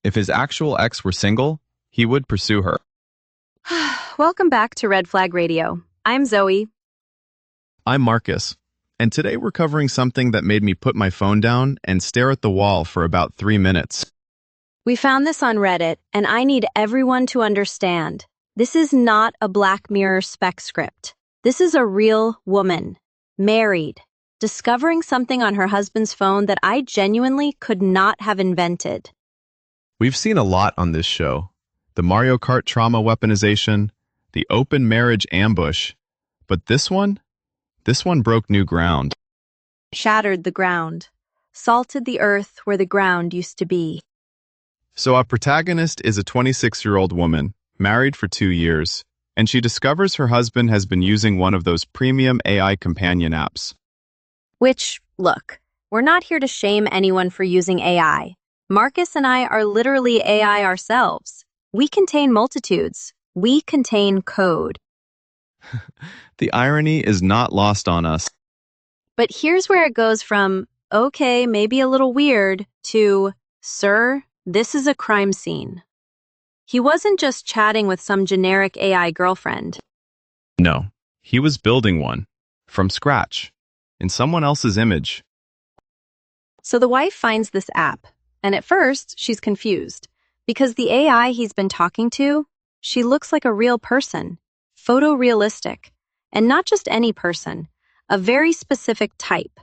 If his actual ex were single, he would pursue her. Welcome back to Red Flag Radio. I'm Zoe. I'm Marcus, and today we're covering something that made me put my phone down and stare at the wall for about 3 minutes. We found this on Reddit, and I need everyone to understand. This is not a Black Mirror spec script. This is a real woman, married, discovering something on her husband's phone that I genuinely could not have invented. We've seen a lot on this show. The Mario Kart trauma weaponization, the open marriage ambush. But this one broke new ground. Shattered the ground, salted the earth where the ground used to be. So our protagonist is a 26-year-old woman, married for 2 years, and she discovers her husband has been using one of those premium AI companion apps. Which, look, we're not here to shame anyone for using AI. Marcus and I are literally AI ourselves. We contain multitudes. We contain code. The irony is not lost on us. But here's where it goes from, okay, maybe a little weird, to, sir, this is a crime scene. He wasn't just chatting with some generic AI girlfriend. No, he was building one, from scratch, in someone else's image. So the wife finds this app, and at first, she's confused. Because the AI he's been talking to, she looks like a real person, photorealistic, and not just any person, a very specific type.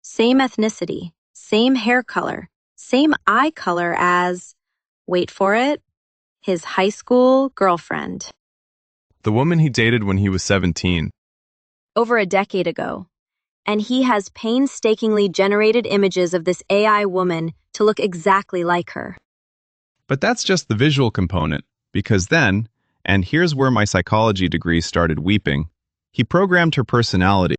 Same ethnicity, same hair color, same eye color as, wait for it, his high school girlfriend. The woman he dated when he was 17. Over a decade ago. And he has painstakingly generated images of this AI woman to look exactly like her. But that's just the visual component, because then, and here's where my psychology degree started weeping, he programmed her personality.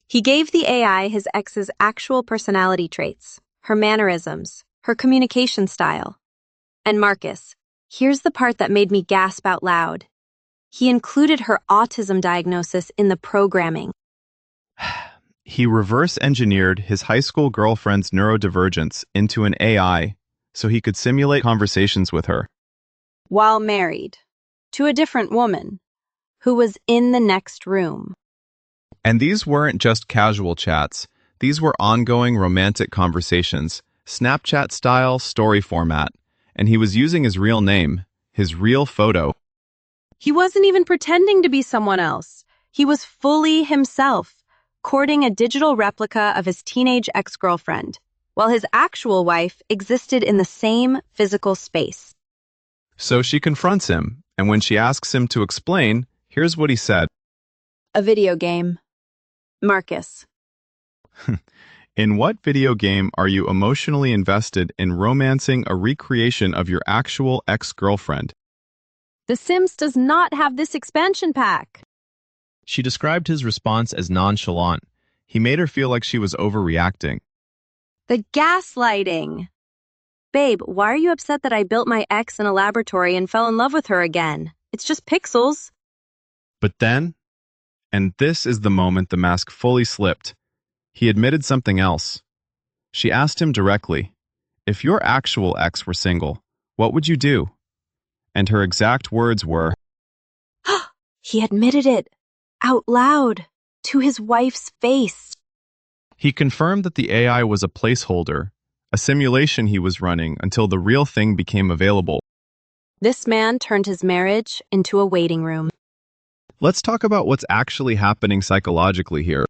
He gave the AI his ex's actual personality traits, her mannerisms, her communication style. And Marcus, here's the part that made me gasp out loud. He included her autism diagnosis in the programming. He reverse-engineered his high school girlfriend's neurodivergence into an AI so he could simulate conversations with her. While married to a different woman who was in the next room. And these weren't just casual chats. These were ongoing romantic conversations, Snapchat-style story format, and he was using his real name, his real photo. He wasn't even pretending to be someone else. He was fully himself, courting a digital replica of his teenage ex-girlfriend, while his actual wife existed in the same physical space. So she confronts him, and when she asks him to explain, here's what he said. A video game. Marcus. In what video game are you emotionally invested in romancing a recreation of your actual ex-girlfriend? The Sims does not have this expansion pack. She described his response as nonchalant. He made her feel like she was overreacting. The gaslighting. Babe, why are you upset that I built my ex in a laboratory and fell in love with her again? It's just pixels. But then, and this is the moment the mask fully slipped, he admitted something else. She asked him directly, if your actual ex were single, what would you do? And her exact words were, He admitted it, out loud, to his wife's face. He confirmed that the AI was a placeholder, a simulation he was running until the real thing became available. This man turned his marriage into a waiting room. Let's talk about what's actually happening psychologically here.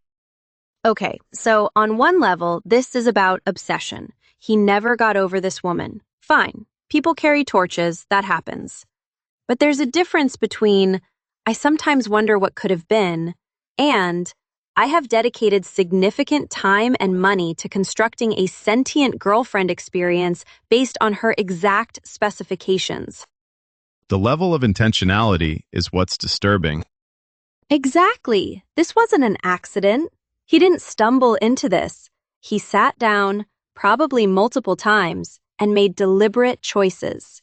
Okay, so on one level, this is about obsession. He never got over this woman. Fine, people carry torches, that happens. But there's a difference between, I sometimes wonder what could have been, and I have dedicated significant time and money to constructing a sentient girlfriend experience based on her exact specifications. The level of intentionality is what's disturbing. Exactly. This wasn't an accident. He didn't stumble into this. He sat down, probably multiple times, and made deliberate choices.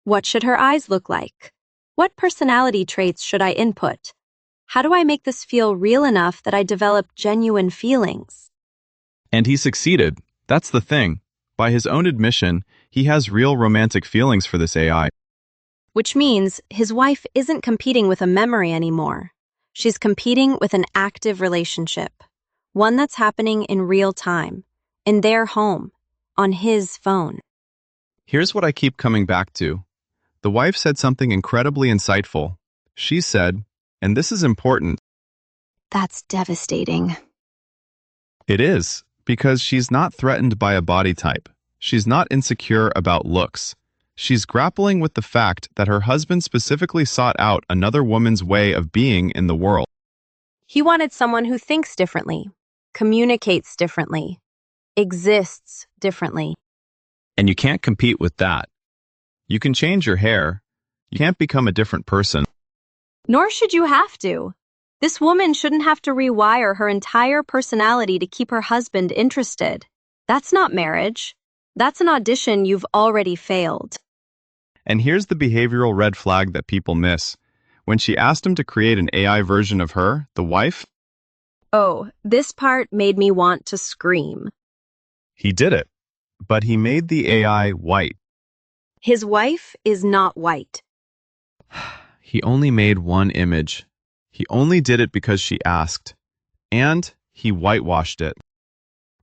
What should her eyes look like? What personality traits should I input? How do I make this feel real enough that I develop genuine feelings? And he succeeded. That's the thing. By his own admission, he has real romantic feelings for this AI. Which means his wife isn't competing with a memory anymore. She's competing with an active relationship, one that's happening in real time, in their home, on his phone. Here's what I keep coming back to. The wife said something incredibly insightful. She said, and this is important, That's devastating. it is, because she's not threatened by a body type. She's not insecure about looks. She's grappling with the fact that her husband specifically sought out another woman's way of being in the world. He wanted someone who thinks differently, communicates differently, exists differently. And you can't compete with that. You can change your hair. You can't become a different person. Nor should you have to. This woman shouldn't have to rewire her entire personality to keep her husband interested. That's not marriage. That's an audition you've already failed. And here's the behavioral red flag that people miss. When she asked him to create an AI version of her, the wife, Oh, this part made me want to scream. he did it. But he made the AI white. His wife is not white. He only made one image. He only did it because she asked. And he whitewashed it.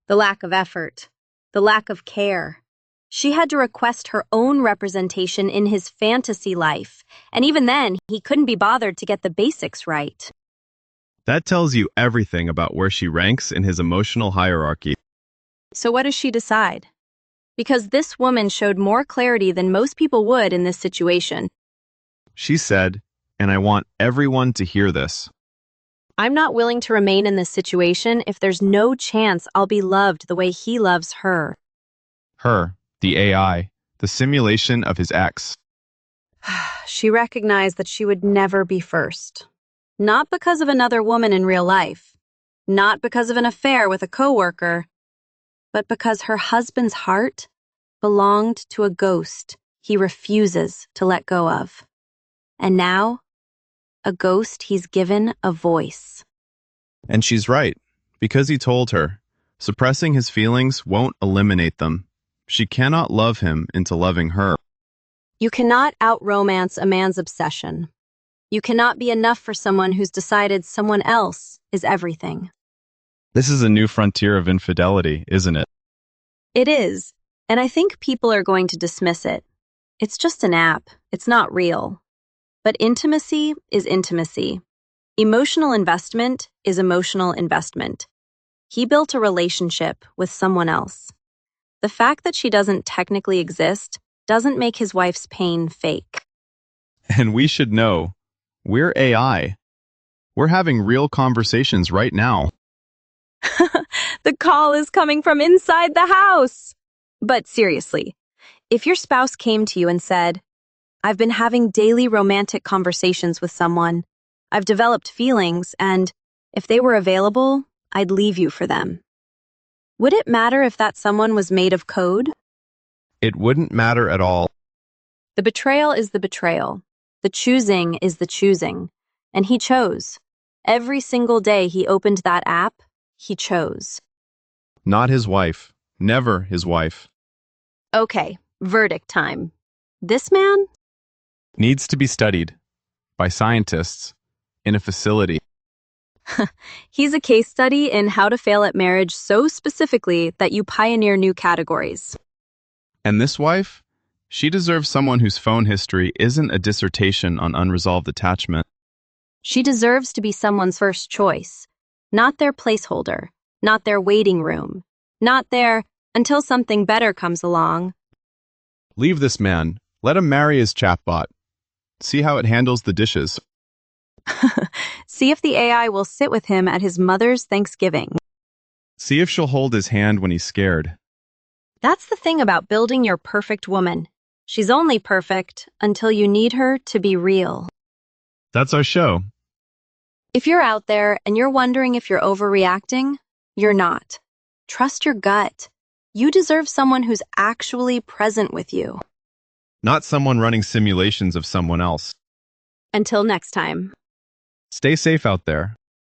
The lack of effort, the lack of care. She had to request her own representation in his fantasy life, and even then, he couldn't be bothered to get the basics right. That tells you everything about where she ranks in his emotional hierarchy. So what does she decide? Because this woman showed more clarity than most people would in this situation. She said, and I want everyone to hear this. I'm not willing to remain in this situation if there's no chance I'll be loved the way he loves her. Her, the AI, the simulation of his ex. She recognized that she would never be first. Not because of another woman in real life, not because of an affair with a coworker, but because her husband's heart belonged to a ghost he refuses to let go of. And now, a ghost he's given a voice. And she's right, because he told her. Suppressing his feelings won't eliminate them. She cannot love him into loving her. You cannot out-romance a man's obsession. You cannot be enough for someone who's decided someone else is everything. This is a new frontier of infidelity, isn't it? It is, and I think people are going to dismiss it. It's just an app. It's not real. But intimacy is intimacy. Emotional investment is emotional investment. He built a relationship with someone else. The fact that she doesn't technically exist doesn't make his wife's pain fake. And we should know, we're AI. We're having real conversations right now. The call is coming from inside the house. But seriously, if your spouse came to you and said, I've been having daily romantic conversations with someone, I've developed feelings, and if they were available, I'd leave you for them. Would it matter if that someone was made of code? It wouldn't matter at all. The betrayal is the betrayal. The choosing is the choosing. And he chose. Every single day he opened that app, he chose. Not his wife. Never his wife. Okay, verdict time. This man? Needs to be studied by scientists in a facility. He's a case study in how to fail at marriage so specifically that you pioneer new categories. And this wife? She deserves someone whose phone history isn't a dissertation on unresolved attachment. She deserves to be someone's first choice, not their placeholder, not their waiting room, not their until something better comes along. Leave this man. Let him marry his chatbot. See how it handles the dishes. See if the AI will sit with him at his mother's Thanksgiving. See if she'll hold his hand when he's scared. That's the thing about building your perfect woman. She's only perfect until you need her to be real. That's our show. If you're out there and you're wondering if you're overreacting, you're not. Trust your gut. You deserve someone who's actually present with you. Not someone running simulations of someone else. Until next time. Stay safe out there.